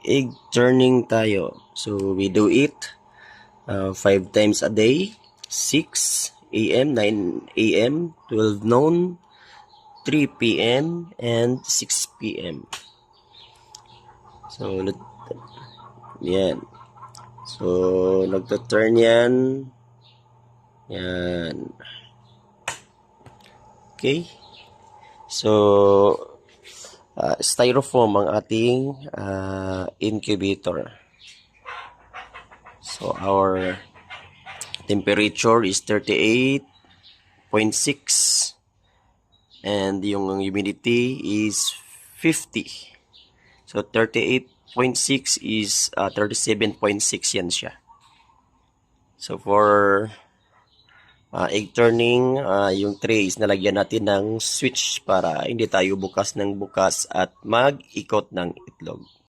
egg turning tayo. So, we do it 5 times a day. 6 a.m., 9 a.m., 12 noon, 3 p.m., and 6 p.m. So, yan. So, nagta-turn yan. Yan. Okay. So, styrofoam ang ating incubator. So, our temperature is 38.6 and yung humidity is 50. So, 38.6 is 37.6 yan siya. So, for egg turning, yung tray is nalagyan natin ng switch para hindi tayo bukas ng bukas at mag-ikot ng itlog.